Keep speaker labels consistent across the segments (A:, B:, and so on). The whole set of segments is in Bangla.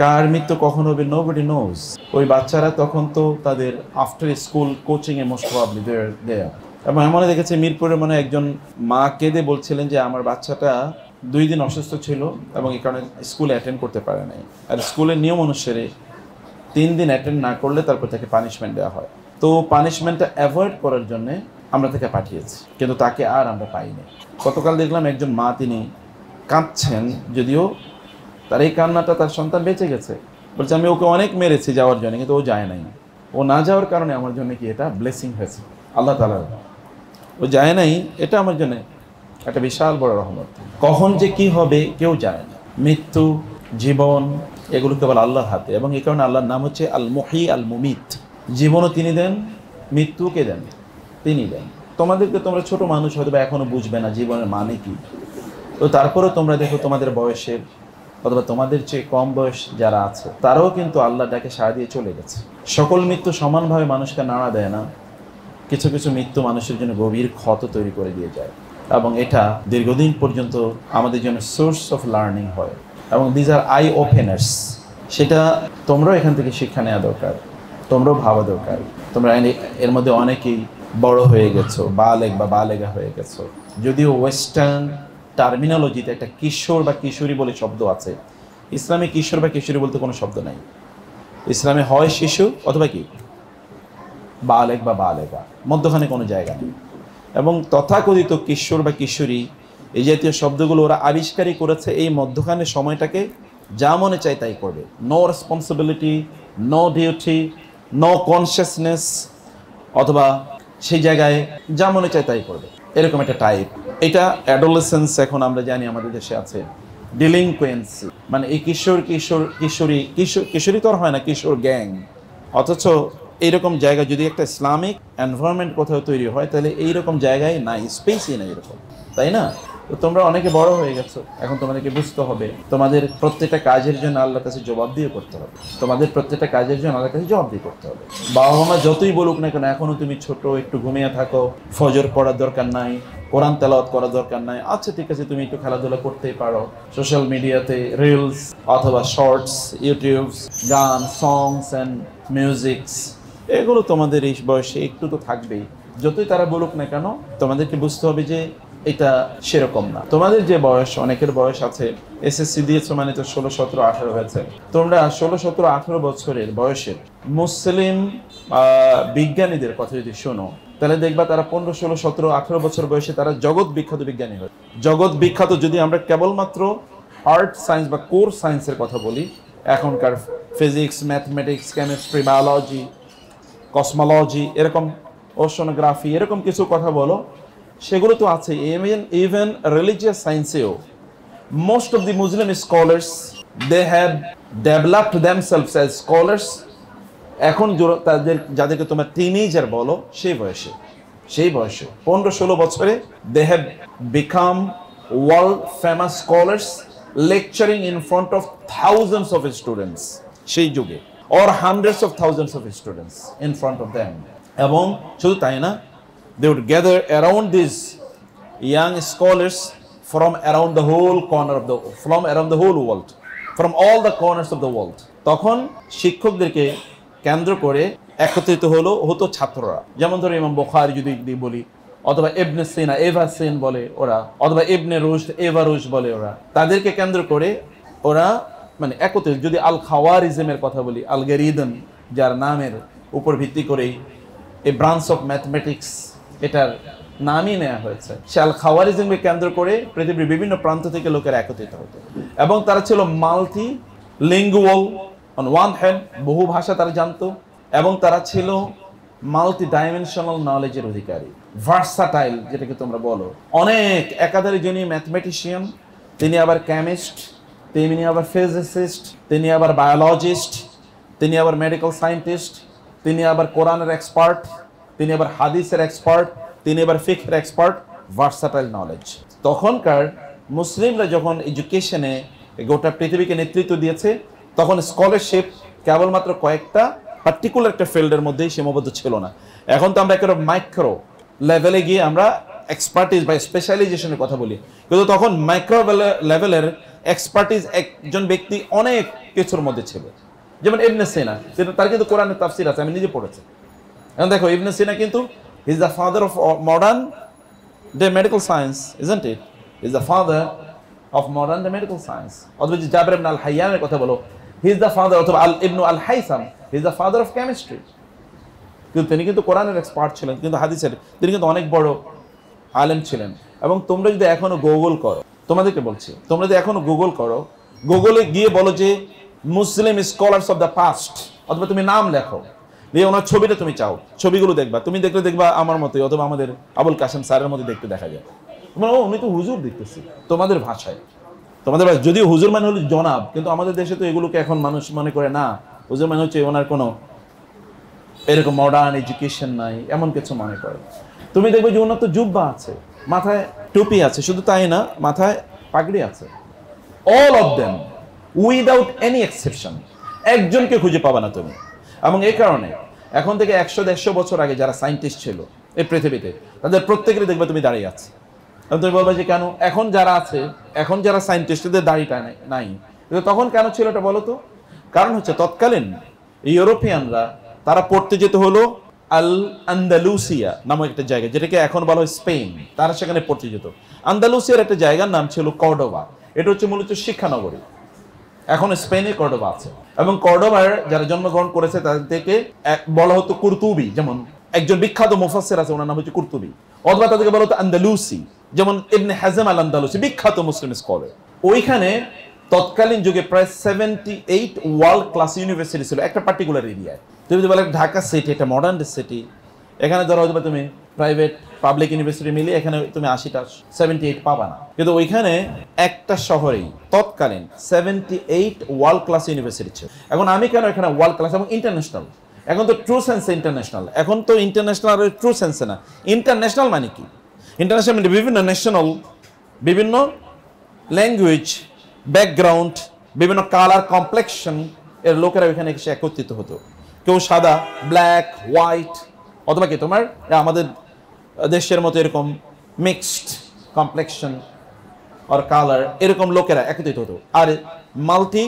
A: কার মৃত্যু কখন হবে নোবডি নোজ। ওই বাচ্চারা তখন তো তাদের আফটার স্কুল কোচিংয়ে মোস্ট প্রবাবলি দেয়ার। এবং এমন দেখেছে মিরপুরে মানে একজন মা কেঁদে বলছিলেন যে আমার বাচ্চাটা 2 দিন অসুস্থ ছিল এবং এই কারণে স্কুলে অ্যাটেন্ড করতে পারে নাই। আর স্কুলের নিয়ম অনুসারে 3 দিন অ্যাটেন্ড না করলে তারপর তাকে পানিশমেন্ট দেওয়া হয়। তো পানিশমেন্টটা অ্যাভয়েড করার জন্যে আমরা তাকে পাঠিয়েছি, কিন্তু তাকে আর আমরা পাইনি। গতকাল দেখলাম একজন মা তিনি কাঁদছেন, যদিও তার এই কান্নাটা তার সন্তান বেঁচে গেছে। বলছে আমি ওকে অনেক মেরেছি যাওয়ার জন্য, কিন্তু ও যায় নাই। ও না যাওয়ার কারণে আমার জন্য কি এটা ব্লেসিং হয়েছে আল্লাহ তাআলার। ও যায় নাই, এটা আমার জন্য একটা বিশাল বড় রহমত। কখন যে কি হবে কেউ জানে না। মৃত্যু, জীবন এগুলো কেবল আল্লাহর হাতে, এবং এই কারণে আল্লাহর নাম হচ্ছে আল মুহয়ি আল মুমিত। জীবনও তিনি দেন, মৃত্যুকে দেন তিনি দেন। তোমাদেরকে, তোমরা ছোট মানুষ হয়তো বা এখনো বুঝবে না জীবনের মানে কি। তো তারপরেও তোমরা দেখো তোমাদের বয়সের অথবা তোমাদের চেয়ে কম বয়স যারা আছে তারাও কিন্তু আল্লাহ ডাকে সাড়া দিয়ে চলে গেছে। সকল মৃত্যু সমানভাবে মানুষকে নাড়া দেয় না। কিছু কিছু মৃত্যু মানুষের জন্য গভীর ক্ষত তৈরি করে দিয়ে যায়, এবং এটা দীর্ঘদিন পর্যন্ত আমাদের জন্য সোর্স অফ লার্নিং হয়, এবং দিজ আর আই ওপেনার্স। সেটা তোমরাও এখান থেকে শিক্ষা নেওয়া দরকার, তোমরাও ভাবা দরকার। তোমরা এর মধ্যে অনেকেই বড় হয়ে গেছো, বালেগ বা বালেগা হয়ে গেছো। যদিও ওয়েস্টার্ন টার্মিনোলজিতে একটা কিশোর বা কিশোরী বলে শব্দ আছে, ইসলামে কিশোর বা কিশোরী বলতে কোনো শব্দ নাই। ইসলামে হয় শিশু অথবা কি বালেগ বা বালেগা, মধ্যখানে কোনো জায়গা নেই। এবং তথাকথিত কিশোর বা কিশোরী এই জাতীয় শব্দগুলো ওরা আবিষ্কারই করেছে এই মধ্যখানে সময়টাকে যা মনে চায় তাই করবে। No responsibility, no duty, no consciousness, অথবা সেই জায়গায় যা মনে চায় তাই করবে, এরকম একটা টাইপ। এটা অ্যাডোলেসেন্স এখন আমরা জানি আমাদের দেশে আছে। ডিলিংকুয়েন্সি মানে এই কিশোরী তো আর হয় না, কিশোর গ্যাং। অথচ এইরকম জায়গা যদি একটা ইসলামিক এনভায়রনমেন্ট কোথাও তৈরি হয় তাহলে এইরকম জায়গায় নাই, স্পেসই নাই এরকম, তাই না? তো তোমরা অনেকে বড় হয়ে গেছো, এখন তোমাদেরকে বুঝতে হবে তোমাদের প্রত্যেকটা কাজের জন্য আল্লাহর কাছে জবাব দিয়ে করতে হবে। তোমাদের প্রত্যেকটা কাজের জন্য আল্লাহর কাছে জবাব দিয়ে করতে হবে। বাবা মা যতই বলুক না কেন, এখনো তুমি ছোট, একটু ঘুমিয়ে থাকো, ফজর পড়ার দরকার নাই, কোরআন তেলাওয়াত করার দরকার নাই। আচ্ছা ঠিক আছে, তুমি একটু খেলাধুলা করতেই পারো, সোশ্যাল মিডিয়াতে রিলস অথবা শর্টস, ইউটিউব, গান, সংস অ্যান্ড মিউজিকস, এগুলো তোমাদের এই বয়সে একটু তো থাকবেই। যতই তারা বলুক না কেন, তোমাদেরকে বুঝতে হবে যে এটা সেরকম না। তোমাদের যে বয়স, অনেকের বয়স আছে এসএসসি দিয়েছো মানে তো 16, 17, 18 হয়েছে। তোমরা 16, 17, 18 বছরের বয়সের মুসলিম বিজ্ঞানীদের কথা যদি শোনো তাহলে দেখবা তারা 15, 16, 17, 18 বছর বয়সে তারা জগৎ বিখ্যাত বিজ্ঞানী হয়। জগৎ বিখ্যাত যদি আমরা কেবলমাত্র আর্ট সায়েন্স বা কোর সায়েন্সের কথা বলি, এখনকার physics, mathematics, chemistry, biology, cosmology, এরকম ওশনোগ্রাফি, এরকম কিছু কথা বলো, সেগুলো তো আছে। ইভেন রিলিজিয়াস সায়েন্সেও most of the Muslim scholars they have developed themselves as scholars. এখন যাদেরকে তোমরা টিনেজার বলো, সেই বয়সে 15, 16 বছরে they have become world famous scholars, lecturing in front of thousands of students সেই যুগে, or hundreds of thousands of students in front of them. এবং শুধু তাই না, they would gather around these young scholars from around the whole world, from all the corners of the world. তখন শিক্ষকদেরকে কেন্দ্র করে একত্রিত হতো ছাত্ররা। যেমন ধরো ইমাম বুখারী যদি বলি, অথবা ইবনে সিনা, এভা সিন বলে ওরা, অথবা ইবনে রুশদ, এভা রুশদ বলে ওরা। তাদেরকে কেন্দ্র করে ওরা মানে একত্রিত। যদি আল খাওয়ারিজমের কথা বলি, আলগরিদম যার নামের উপর ভিত্তি করেই এই ব্রাঞ্চ অফ ম্যাথমেটিক্স এটার নামই নেওয়া হয়েছে, সে আল খাওয়ারিজমকে কেন্দ্র করে পৃথিবীর বিভিন্ন প্রান্ত থেকে লোকেরা একত্রিত হতো। এবং তারা ছিল multi lingual, on one hand বহু ভাষা তারা জানতো, এবং তারা ছিল মাল্টি ডাইমেনশনাল নলেজের অধিকারী, ভার্সাটাইল যেটাকে তোমরা বলো। অনেক একাধারে যিনি ম্যাথমেটিশিয়ান, তিনি আবার কেমিস্ট, তিনি আবার ফিজিসিস্ট, তিনি আবার বায়োলজিস্ট, তিনি আবার মেডিকেল সায়েন্টিস্ট, তিনি আবার কোরআনের এক্সপার্ট, তিনি আবার হাদিসের এক্সপার্ট, তিনি আবার ফিকহের এক্সপার্ট, ভার্সাটাইল নলেজ। তখনকার মুসলিমরা যখন এডুকেশনে গোটা পৃথিবীকে নেতৃত্ব দিয়েছে, তখন স্কলারশিপ কেবলমাত্র কয়েকটা পার্টিকুলার একটা ফিল্ডের মধ্যেই সীমাবদ্ধ ছিল না। এখন তো আমরা একেবারে মাইক্রো লেভেলে গিয়ে আমরা এক্সপার্টিস বা স্পেশালাইজেশনের কথা বলি, কিন্তু তখন মাইক্রো লেভেলের এক্সপার্টিস একজন ব্যক্তি অনেক কিছুর মধ্যে ছিল, যেমন ইবনে সিনা, তার কিন্তু কোরআনের তাফসির আছে, আমি নিজে পড়েছি। এখন দেখো ইবনে সিনা কিন্তু হি is the father of modern day medical science, isn't it? Is the father of modern day medical science. অথবা যে জাবের ইবনে আল হাইয়ানের কথা বলো, হি ইজ দ্য ফাদার, অথবা al ibn al Haytham, he is the father of chemistry. কিন্তু তিনি কিন্তু কোরআনের এক্সপার্ট ছিলেন, কিন্তু হাদিসের তিনি কিন্তু অনেক বড় আলেম ছিলেন। এবং তোমরা যদি এখনো গুগল করো, তোমাদেরকে বলছি, তোমরা যদি এখনো গুগল করো, গুগলে গিয়ে বলো যে মুসলিম স্কলার্স অফ দ্য পাস্ট, অথবা তুমি নাম লেখো, দিয়ে ওনার ছবিটা তুমি চাও, ছবিগুলো দেখবা, তুমি দেখলে দেখবা আমার মতোই, অথবা আমাদের আবুল কাসেম স্যারের মতো দেখতে দেখা যায়। তোমরা উনি তো হুজুর দেখতেছি তোমাদের ভাষায়, তোমাদের ভাষায়, যদিও হুজুর মানে হলো জনাব, কিন্তু আমাদের দেশে তো এগুলোকে এখন মানুষ মনে করে না, হুজুর মানে হচ্ছে ওনার কোনো এরকম মডার্ন এডুকেশন নাই, এমন কিছু মনে করে। তুমি দেখবে যে ওনার তো জুব্বা আছে, মাথায় টুপি আছে, শুধু তাই না, মাথায় পাগড়ি আছে। All of them without any exception, একজনকে খুঁজে পাবে না তুমি। এবং এই কারণে এখন থেকে 100-150 বছর আগে যারা সায়েন্টিস্ট ছিল এই পৃথিবীতে, তাদের প্রত্যেকেরই দেখবে তুমি দাঁড়িয়ে আছে। তুমি বলবে যে কেন এখন যারা আছে, এখন যারা সায়েন্টিস্টদের দাড়িটা নাই, কিন্তু তখন কেন ছিল এটা বলো তো? কারণ হচ্ছে তৎকালীন ইউরোপিয়ানরা তারা পড়তে যেতে হলো আল আন্দালুসিয়া নামক একটা জায়গা, যেটাকে এখন বলা হয় স্পেন, তারা সেখানে পড়তে যেত। আন্দালুসিয়ার একটা জায়গার নাম ছিল কর্ডোবা, এটা হচ্ছে মূলত শিক্ষানগরী, এখন স্পেনে কর্ডোবা আছে। এবং কর্ডোবার যারা জন্মগ্রহণ করেছে তাদের থেকে বলা হতো কুরতুবি, যেমন একজন বিখ্যাত মুফাসসির আছে ওনার নাম হচ্ছে কুরতুবি, অথবা তাদেরকে বলা হতো আন্দালুসি, যেমন ইবনে হাজম আল আন্দালুসি, বিখ্যাত মুসলিম স্কলার। ওইখানে তৎকালীন যুগে প্রায় 78 ওয়ার্ল্ড ক্লাস ইউনিভার্সিটি ছিল একটা পার্টিকুলার এরিয়ায়। তুমি যদি বলে ঢাকা সিটি, একটা মডার্ন সিটি, এখানে ধরো হয়তো তুমি প্রাইভেট পাবলিক ইউনিভার্সিটি মিলিয়ে এখানে তুমি 80টা 78 পাবা না, কিন্তু ওইখানে একটা শহরেই তৎকালীন 78 ওয়ার্ল্ড ক্লাস ইউনিভার্সিটি ছিল। এখন আমি কেন এখানে ওয়ার্ল্ড ক্লাস এবং ইন্টারন্যাশনাল, এখন তো ট্রু সেন্সে ইন্টারন্যাশনাল, এখন তো ইন্টারন্যাশনাল আর ট্রু সেন্সে না। ইন্টারন্যাশনাল মানে কি? ইন্টারন্যাশনাল মানে বিভিন্ন ন্যাশনাল, বিভিন্ন ল্যাঙ্গুয়েজ, ব্যাকগ্রাউন্ড, বিভিন্ন কালার কমপ্লেকশন এর লোকেরা ওইখানে এসে একত্রিত হতো। কেউ সাদা, ব্ল্যাক, হোয়াইট, অথবা কি তোমার আমাদের দেশের মতো এরকম মিক্সড কমপ্লেকশন আর কালার, এরকম লোকেরা একত্রিত হতো। আর মাল্টি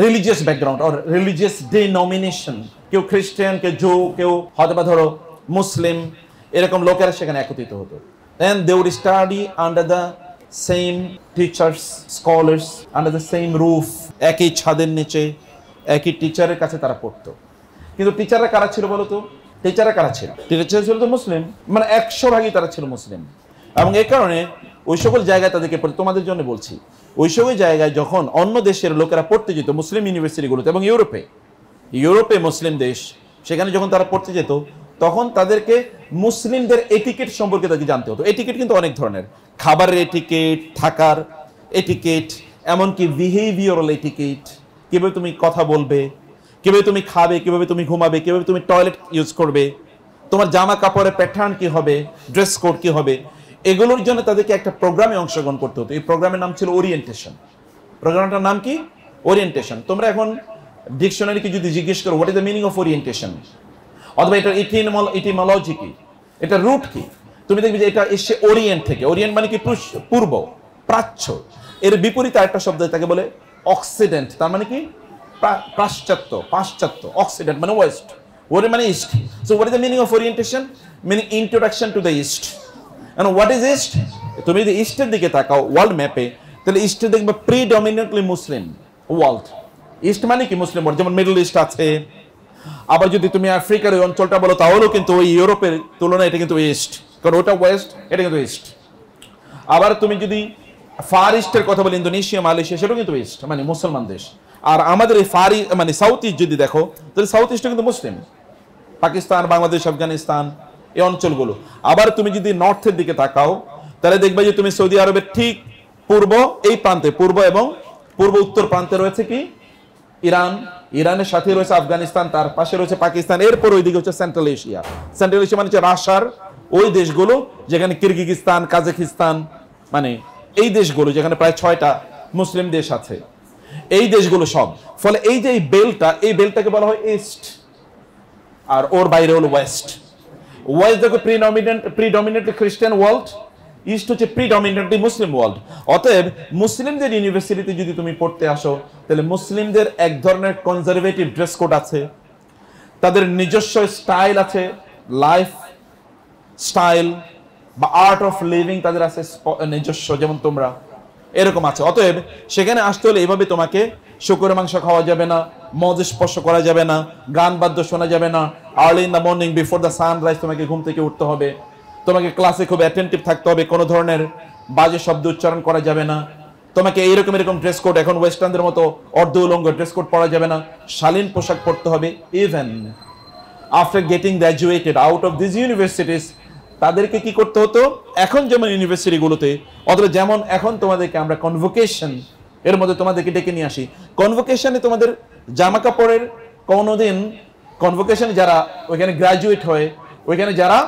A: রিলিজিয়াস ব্যাকগ্রাউন্ড আর রিলিজিয়াস ডিনোমিনেশন, কেউ খ্রিস্টান, কেউ জু, কেউ হয়তো বা ধরো মুসলিম, এরকম লোকেরা সেখানে একত্রিত হতো। And they would study under the same teachers, scholars, under the same roof, একই ছাদের নিচে একই টিচারের কাছে তারা পড়তো। কিন্তু টিচাররা কারা ছিল বলো তো? টিচাররা কারা ছিল? টিচার ছিল তো মুসলিম, মানে 100 ভাগই তারা ছিল মুসলিম। এবং এই কারণে ওই সকল জায়গায় তাদেরকে, তোমাদের জন্য বলছি, ওই সকল জায়গায় যখন অন্য দেশের লোকেরা পড়তে যেত মুসলিম ইউনিভার্সিটিগুলোতে, এবং ইউরোপে মুসলিম দেশ, সেখানে যখন তারা পড়তে যেত তখন তাদেরকে মুসলিমদের এটিকেট সম্পর্কে তাকে জানতে হতো। এটিকেট কিন্তু অনেক ধরনের, খাবারের এটিকেট, থাকার এটিকেট, এমনকি বিহেভিয়ারাল এটিকেট, কিভাবে তুমি কথা বলবে, কিভাবে তুমি খাবে, কিভাবে তুমি ঘুমাবে, কিভাবে তুমি টয়লেট ইউজ করবে, তোমার জামা কাপড়ের প্যাটার্ন কি হবে, ড্রেস কোড কি হবে, এগুলোর জন্য তাদেরকে একটা প্রোগ্রামে অংশগ্রহণ করতে হতো। এই প্রোগ্রামের নাম ছিল ওরিয়েন্টেশন। প্রোগ্রামটার নাম কি? ওরিয়েন্টেশন। তোমরা এখন ডিকশনারিকে যদি জিজ্ঞেস করো what is the meaning of orientation, অথবা এটার ইটিমোলজি কি, এটা রুট কি, তুমি দেখবে যে এটা এসে ওরিয়েন্ট থেকে। ওরিয়েন্ট মানে কি? পূর্ব, প্রাচ্য। এর বিপরীতে আরেকটা শব্দ তাকে বলে অক্সিডেন্ট, তার মানে কি? পাশ্চাত্য, পাশ্চাত্য। অক্সিডেন্ট মানে ওয়েস্ট, ওরিয়েন্ট মানে east. So what is the meaning of orientation? Meaning introduction to the east. And what is east? তুমি যদি ইস্টের দিকে তাকাও ওয়ার্ল্ড ম্যাপে, তাহলে ইস্টে দেখবে প্রিডমিনেন্টলি মুসলিম ওয়ার্ল্ড। ইস্ট মানে কি? মুসলিম ওয়ার্ল্ড। যেমন মিডল ইস্ট আছে, আবার যদি তুমি আফ্রিকার ওই অঞ্চলটা বলো তাহলেও কিন্তু ওই ইউরোপের তুলনায় এটা কিন্তু ইস্ট, কারণ ওটা ওয়েস্ট, এটা কিন্তু ইস্ট। আবার তুমি যদি ফার ইস্টের কথা বলি, ইন্দোনেশিয়া, মালয়েশিয়া, সেটাও কিন্তু ইস্ট, মানে মুসলমান দেশ। আর আমাদের এই মানে সাউথ ইস্ট যদি দেখো, তাহলে সাউথ ইস্টে কিন্তু মুসলিম, পাকিস্তান, বাংলাদেশ, আফগানিস্তান, এই অঞ্চলগুলো। আবার তুমি যদি নর্থের দিকে তাকাও, তাহলে দেখবে যে তুমি সৌদি আরবের ঠিক পূর্ব এই প্রান্তে, পূর্ব এবং পূর্ব উত্তর প্রান্তে রয়েছে কি? ইরান, ইরানের সাথে রয়েছে আফগানিস্তান, তার পাশে রয়েছে পাকিস্তান, এরপর ওইদিকে হচ্ছে সেন্ট্রাল এশিয়া। সেন্ট্রাল এশিয়া মানে হচ্ছে রাশিয়ার ওই দেশগুলো, যেখানে কিরগিজস্তান, কাজাকিস্তান, মানে এই দেশগুলো যেখানে প্রায় 6টা মুসলিম দেশ আছে, এই দেশগুলো সব। ফলে এই যে এই বেলটাকে বলা হয় ইস্ট, আর ওর বাইরে হলো ওয়েস্ট। ওয়েস্ট দেখো প্রিডমিনেন্টলি খ্রিস্টান ওয়ার্ল্ড, ইস্ট হচ্ছে প্রিডমিনেন্টলি মুসলিম ওয়ার্ল্ড। অতএব মুসলিমদের ইউনিভার্সিটিতে যদি তুমি পড়তে আসো, তাহলে মুসলিমদের এক ধরনের কনজারভেটিভ ড্রেস কোড আছে, তাদের নিজস্ব স্টাইল আছে, লাইফ স্টাইল বা আর্ট অফ লিভিং তাদের আছে নিজস্ব, যেমন তোমরা এরকম আছে। অতএব সেখানে আসতে হলে এইভাবে তোমাকে শুকরের মাংস খাওয়া যাবে না, মদ স্পর্শ করা যাবে না, গান বাদ্য শোনা যাবে না, early in the morning before the sunrise তোমাকে ঘুম থেকে উঠতে হবে, তোমাকে ক্লাসে খুব অ্যাটেন্টিভ থাকতে হবে, কোনো ধরনের বাজে শব্দ উচ্চারণ করা যাবে না, তোমাকে এইরকম এরকম ড্রেস কোড, এখন ওয়েস্টার্নদের মতো অর্ধ উলঙ্গ ড্রেস কোড পরা যাবে না, শালীন পোশাক পরতে হবে। Even after getting graduated out of this universities তাদেরকে কি করতে হতো, এখন যেমন ইউনিভার্সিটিগুলোতে, অথবা যেমন এখন তোমাদেরকে আমরা কনভোকেশন এর মধ্যে তোমাদেরকে ডেকে নিয়ে আসি, কনভোকেশনে তোমাদের জামা কাপড়ের কোনোদিন কনভোকেশন যারা ওইখানে গ্র্যাজুয়েট হয়, ওইখানে যারা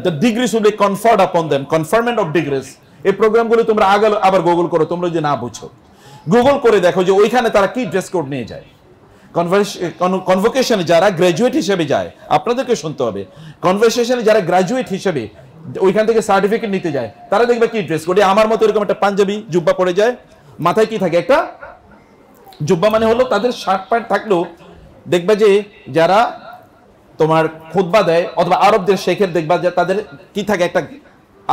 A: the degrees will be conferred upon them, conferment of degrees, এই প্রোগ্রামগুলো তোমরা আবার গুগল করো, তোমরা যদি না বুঝো গুগল করে দেখো যে ওইখানে তারা কি ড্রেস কোড নিয়ে যায়। কনভোকেশনে যারা গ্র্যাজুয়েট হিসেবে যায়, আপনাদেরকে শুনতে হবে, কনভার্সেশনে যারা গ্র্যাজুয়েট হিসেবে ওইখান থেকে সার্টিফিকেট নিতে যায়, তারা দেখবে কি ড্রেস কোড, আমার মতো এরকম একটা পাঞ্জাবি জুব্বা পরে যায়, মাথায় কি থাকে একটা জুব্বা, মানে হলো তাদের শার্ট প্যান্ট থাকলেও দেখবে যে যারা তোমার খুতবা দেয় অথবা আরবদের শেখের দেখবা যে তাদের কি থাকে একটা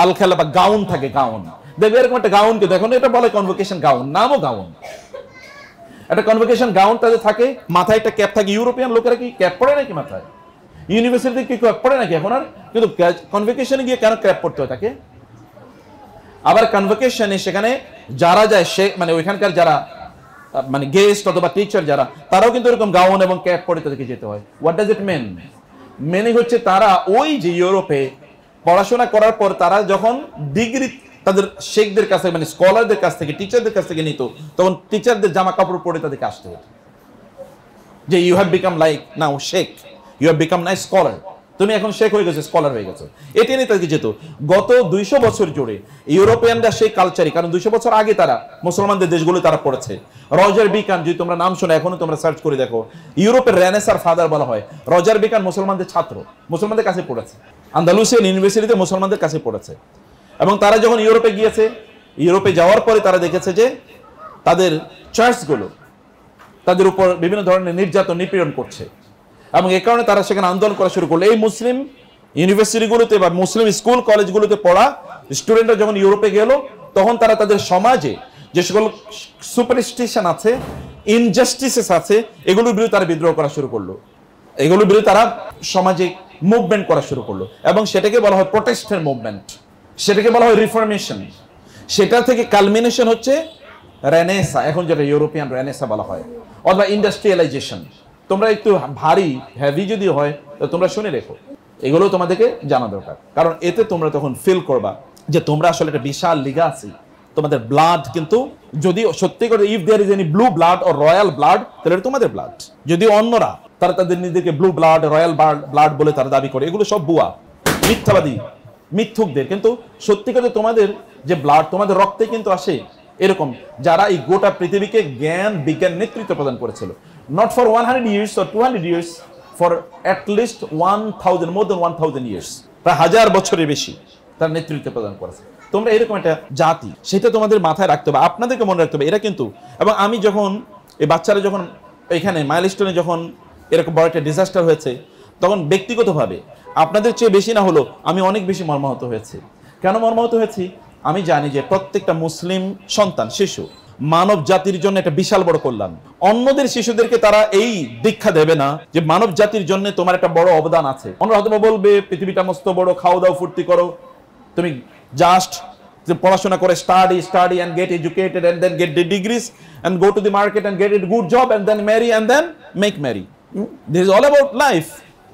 A: আলখালা বা গাউন থাকে, গাউন দেখবে এরকম একটা গাউনকে দেখো, এটা বলে কনভোকেশন গাউন, নামও গাউন, একটা কনভোকেশন গাউন তাদের থাকে, মাথায় একটা ক্যাপ থাকে। ইউরোপিয়ান লোকেরা কি ক্যাপ পরে নাকি মাথায়? ইউনিভার্সিটিতে কি ক্যাপ পরে নাকি এখন আর? কিন্তু কনভোকেশনে গিয়ে কেন ক্যাপ পড়তে হয় তাকে? আবার কনভোকেশনে সেখানে যারা যায় সে মানে ওইখানকার যারা মানে গেস্ট অথবা টিচার যারা, তারাও কিন্তু এরকম গাউন এবং ক্যাপ পরে তাদেরকে যেতে হয়। What does it mean? Meaning হচ্ছে তারা ওই যে ইউরোপে পড়াশোনা করার পর তারা যখন ডিগ্রি তাদের শেখদের কাছে মানে স্কলারদের কাছ থেকে টিচারদের কাছ থেকে নিত, তখন টিচারদের জামা কাপড় পরে তাদেরকে আসতে হতো যে you have become like now শেখ, you have become nice scholar, তুমি এখন শেখ হয়ে গেছো, স্কলার হয়ে গেছো, এটি নিয়ে তাদেরকে যেত। গত 200 বছর জুড়ে ইউরোপিয়ানরা সেই কালচারই, কারণ 200 বছর আগে তারা মুসলমানদের দেশগুলো তারা পড়েছে। রজার বিকান, যদি তোমরা নাম শোনো, এখনো তোমরা সার্চ করে দেখো, ইউরোপের রেনেসার ফাদার বলা হয়। রজার বিকান মুসলমানদের ছাত্র, মুসলমানদের কাছে পড়েছে, আন্দালুসিয়ান ইউনিভার্সিটিতে মুসলমানদের কাছে পড়েছে। এবং তারা যখন ইউরোপে গিয়েছে, ইউরোপে যাওয়ার পরে তারা দেখেছে যে তাদের চার্চগুলো তাদের উপর বিভিন্ন ধরনের নির্যাতন নিপীড়ন করছে, এবং এই কারণে তারা সেখানে আন্দোলন করা শুরু করলো। এই মুসলিম ইউনিভার্সিটিগুলোতে বা মুসলিম স্কুল কলেজগুলোতে পড়া স্টুডেন্টরা যখন ইউরোপে গেল, তখন তারা তাদের সমাজে যে সকল সুপারস্টিশন আছে, ইনজাস্টিসেস আছে, এগুলোর বিরুদ্ধে তারা বিদ্রোহ করা শুরু করলো, এগুলোর বিরুদ্ধে তারা সমাজে মুভমেন্ট করা শুরু করলো, এবং সেটাকে বলা হয় প্রোটেস্টের মুভমেন্ট, সেটাকে বলা হয় রিফরমেশন। সেটা থেকে কালমিনেশন হচ্ছে রেনেসা, এখন যেটা ইউরোপিয়ান রেনেসা বলা হয়, অথবা ইন্ডাস্ট্রিয়ালাইজেশন। তোমরা একটু ভারী হেভি যদি হয় তো তোমরা শুনে রেখো, এগুলো তোমাদেরকে জানা দরকার, কারণ এতে তোমরা তখন ফিল করবা যে তোমরা আসলে একটা বিশাল লিগাসি, তোমাদের ব্লাড কিন্তু যদি সত্যি করে if there is any blue blood or royal blood, তাহলে তোমাদের ব্লাড। যদি অন্যরা তারা তাদের নিজেদেরকে ব্লু ব্লাড রয়্যাল ব্লাড বলে তারা দাবি করে, এগুলো সব বুয়া, মিথ্যাবাদী, মিথ্যুকদের। কিন্তু সত্যি করে তোমাদের যে ব্লাড তোমাদের রক্তে কিন্তু আসে এরকম যারা এই গোটা পৃথিবীকে জ্ঞান বিজ্ঞান নেতৃত্ব প্রদান করেছিল, not for 100 years or 200 years, for at least 1000, more than 1000 years, প্রায় 1000 বছরের বেশি তার নেতৃত্ব প্রদান করেছে। তোমরা এরকম একটা জাতি, সেটা তোমাদের মাথায় রাখতে হবে, আপনাদেরকে মনে রাখতে হবে। এরা কিন্তু, এবং আমি যখন এই বাচ্চারা যখন এখানে মাইলস্টোনে যখন এরকম বড় একটা ডিজাস্টার হয়েছে, তখন ব্যক্তিগতভাবে আপনাদের চেয়ে বেশি না হলো আমি অনেক বেশি মর্মাহত হয়েছি। কেন মর্মাহত হয়েছি? আমি জানি যে প্রত্যেকটা মুসলিম সন্তান, শিশু মানব জাতির জন্য একটা বিশাল বড় কল্যাণ। অন্যদের শিশুদেরকে তারা এই দীক্ষা দেবে না যে মানব জাতির জন্য তোমার একটা বড় অবদান আছে। অন্যরা হয়তো বলবে পৃথিবীটা মস্ত বড়, খাও দাও ফুর্তি করো, তুমি জাস্ট পড়াশোনা করে study and get educated and then get the degrees and go to the market and get a good job and then marry and then make merry. This is all about life.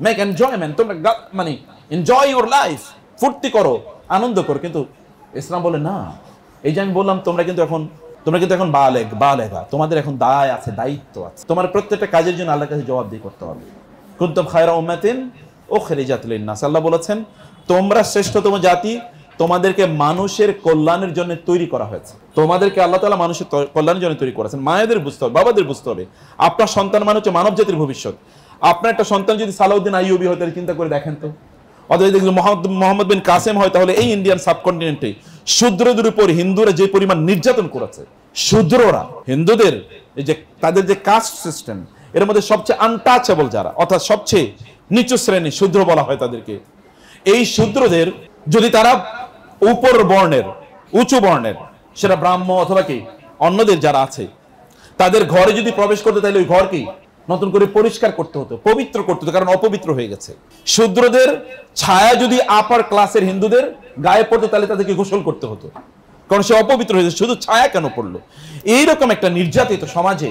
A: Make enjoyment. তোমরা মানে enjoy your life, ফুর্তি করো, আনন্দ করো। কিন্তু ইসলাম বলে না। এই যে আমি বললাম তোমরা কিন্তু এখন বালেগা, তোমাদের এখন দায় আছে, দায়িত্ব আছে, তোমার প্রত্যেকটা কাজের জন্য আল্লাহর কাছে জবাবদিহি করতে হবে। কুনতুম খায়রা উম্মাতিন উখরিজাত লিন-নাস, আল্লাহ বলেছেন তোমরা শ্রেষ্ঠতম জাতি, তোমাদেরকে মানুষের কল্যাণের জন্য তৈরি করা হয়েছে। তোমাদেরকে আল্লাহ তাআলা মানুষের কল্যাণের জন্য তৈরি করেছেন। মায়েদের বুঝতে হবে, বাবাদের বুঝতে হবে, আপনার সন্তান মানে হচ্ছে মানব জাতির ভবিষ্যৎ। আপনার একটা সন্তান যদি সালাউদ্দিন আইয়ুবী হয়, তাহলে চিন্তা করে দেখেন তো, অথবা যদি মোহাম্মদ বিন কাসেম হয়, তাহলে এই ইন্ডিয়ান সাবকন্টিনেন্টে শূদ্রদের উপর হিন্দুরা যে পরিমাণ নির্যাতন করেছে, শূদ্ররা হিন্দুদের এই যে তাদের যে কাস্ট সিস্টেম, এর মধ্যে সবচেয়ে আনটাচেবল যারা, অর্থাৎ সবচেয়ে নিচু শ্রেণী শূদ্র বলা হয় তাদেরকে, এই শূদ্রদের যদি তারা উপর বর্ণের, উঁচু বর্ণের, সেটা ব্রাহ্ম অথবা কি অন্যদের যারা আছে, তাদের ঘরে যদি প্রবেশ করতে, তাহলে ওই ঘর কি নতুন করে পরিষ্কার করতে হতো, পবিত্র করতে হতো, কারণ অপবিত্র হয়ে গেছে। শূদ্রদের ছায়া যদি আপার ক্লাসের হিন্দুদের গায়ে পড়তো, তাহলে তাদেরকে গোসল করতে হতো, কারণ সে অপবিত্র হয়েছে। শুধু ছায়া কেন পড়লো? এইরকম একটা নির্যাতিত সমাজে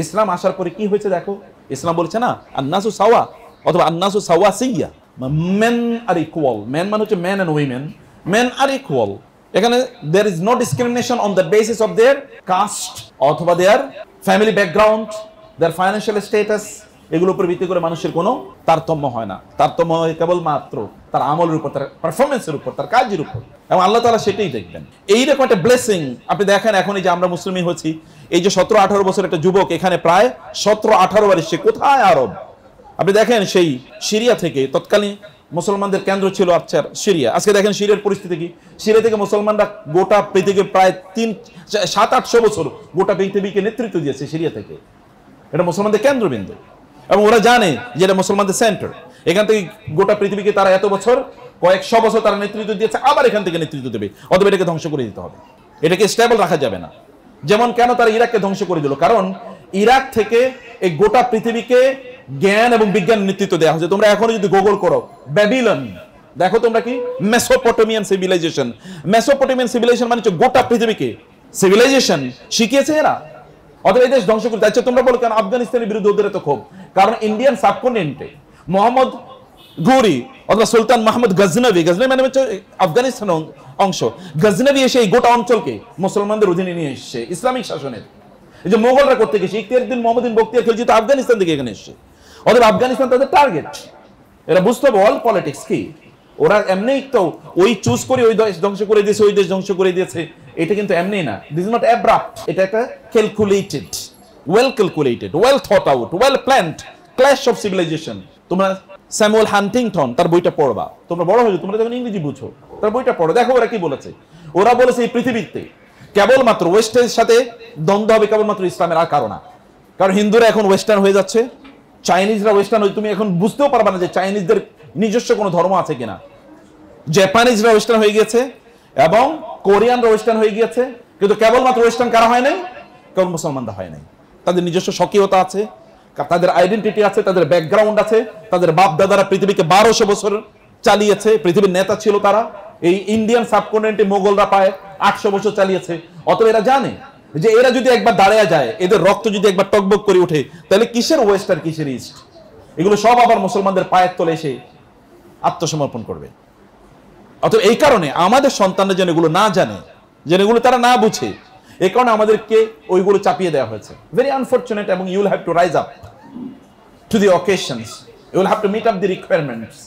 A: ইসলাম আসার পরে কি হয়েছে দেখো। ইসলাম বলছে না আন্নাসু সাওয়া অথবা আন্নাসু সাওয়াসিয়া, মেন আর ইকুয়াল। মেন মানে হচ্ছে men and women, men are equal. এখানে there is no discrimination on the basis of their caste অথবা their family background, their financial status, এগুলোর উপর ভিত্তি করে মানুষের কোনো তারতম্য হয় না। তারতম্য হয় কেবলমাত্র তার আমলের উপর, তার পারফরমেন্সের উপর, তার কাজের উপর, এবং আল্লাহ তাআলা সেটাই দেখবেন। এইরকম একটা ব্লেসিং আপনি দেখেন। এখন এই যে আমরা মুসলিমই হচ্ছি, এই যে 17-18 বছর একটা যুবক এখানে প্রায় 17-18 বার এসছে, কোথায় আরব? আপনি দেখেন সেই সিরিয়া থেকে, তৎকালীন মুসলমানদের কেন্দ্র ছিল আচ্ছা সিরিয়া, আজকে দেখেন সিরিয়ার পরিস্থিতি কি। সিরিয়া থেকে মুসলমানরা গোটা পৃথিবীকে প্রায় 700-800 বছর গোটা পৃথিবীকে নেতৃত্ব দিয়েছে সিরিয়া থেকে। এটা মুসলমানদের কেন্দ্রবিন্দু, এবং ওরা জানে যে এটা মুসলমানদের সেন্টার। এখান থেকে গোটা পৃথিবীকে তারা এত বছর, কয়েকশো বছর তারা নেতৃত্ব দিয়েছে, আবার এখান থেকে নেতৃত্ব দেবে, অথবা এটাকে ধ্বংস করে দিতে হবে। এটাকে স্টেবল রাখা যাবে না। যেমন কেন তারা ইরাককে ধ্বংস করে দিল, কারণ ইরাক থেকে এই গোটা পৃথিবীকে জ্ঞান এবং বিজ্ঞান নেতৃত্ব দেওয়া হয়েছে। তোমরা এখনো যদি গুগল করো ব্যাবিলন, দেখো তোমরা কি মেসোপটেমিয়ান সিভিলাইজেশন। মেসোপটেমিয়ান সিভিলাইজেশন মানে হচ্ছে গোটা পৃথিবীকে সিভিলাইজেশন শিখিয়েছে এরা, অথবা এই দেশ ধ্বংস করতে। আচ্ছা তোমরা বলো কেন আফগানিস্তানের বিরুদ্ধে ওদের এত ক্ষোভ? কারণ ইন্ডিয়ান সাবকন্টিনেন্টে মোহাম্মদ ঘুরি অথবা সুলতান মাহমুদ গজনবী, গজনবী মানে হচ্ছে আফগানিস্তান অংশ, গজনবী এসে এই গোটা অঞ্চলকে মুসলমানদের অধীনে নিয়ে এসছে ইসলামিক শাসনের। এই যে মোগলরা করতে গেছে, ইখতিয়ারউদ্দিন মোহাম্মদিন বখতিয়ার খিলজি তো আফগানিস্তান থেকে এখানে এসছে, অথবা আফগানিস্তান তাদের টার্গেট। এরা বুঝতে হবে ওয়ার্ল্ড পলিটিক্স কি। ওরা এমনি তো ওই চুজ করে ওই দেশ ধ্বংস করে দিয়েছে, ওই দেশ ধ্বংস করে দিয়েছে, এটা কিন্তু এমনি না। দিস ইজ নট অ্যাব্রাপ্ট, এটা একটা calculated, well calculated, well thought out, well planned clash of civilization. তোমরা স্যামুয়েল হান্টিংটন তার বইটা পড়বা, তোমরা বড় হয়েছো, তোমরা যখন ইংরেজি বুঝো, তার বইটা পড়ো, দেখো ওরা কি বলেছে। ওরা বলেছে এই পৃথিবীতে কেবলমাত্র ওয়েস্টের সাথে দ্বন্দ্ব হবে কেবলমাত্র ইসলামের, আর কারণ না। কারণ হিন্দুরা এখন ওয়েস্টার্ন হয়ে যাচ্ছে, চাইনিজরা ওয়েস্টার্ন হয়ে, তুমি এখন বুঝতেও পারবে না যে চাইনিজদের নিজস্ব কোনো ধর্ম আছে কিনা। জাপানিজরা ওয়েস্টার্ন হয়ে গিয়েছে এবং কোরিয়ানরা ওয়েস্টার্ন হয়ে গিয়েছে, কিন্তু কেবলমাত্র ওয়েস্টার্ন কারা হয় নাই? কেবল মুসলমানরা হয় নাই। তাদের নিজস্ব স্বকীয়তা আছে, তাদের আইডেন্টিটি আছে, তাদের ব্যাকগ্রাউন্ড আছে, তাদের বাপ দাদারা পৃথিবীকে 1200 বছর চালিয়েছে, পৃথিবীর নেতা ছিল তারা। এই ইন্ডিয়ান সাবকন্টিনেন্টে মোগলরা প্রায় 800 বছর চালিয়েছে। অতএব এরা জানে যে এরা যদি একবার দাঁড়িয়ে যায়, এদের রক্ত যদি একবার টকবক করে ওঠে, তাহলে কিসের ওয়েস্ট আর কিসের ইস্ট, এগুলো সব আবার মুসলমানদের পায়ের তলে এসে আত্মসমর্পণ করবে। অতএব এই কারণে আমাদের সন্তানরা যেন এগুলো না জানে, যেন এগুলো তারা না বুঝে, এই কারণে আমাদেরকে ওইগুলো চাপিয়ে দেওয়া হয়েছে। ভেরি আনফরচুনেট, এবং you will have to rise up to the occasions, you will have to meet up the requirements.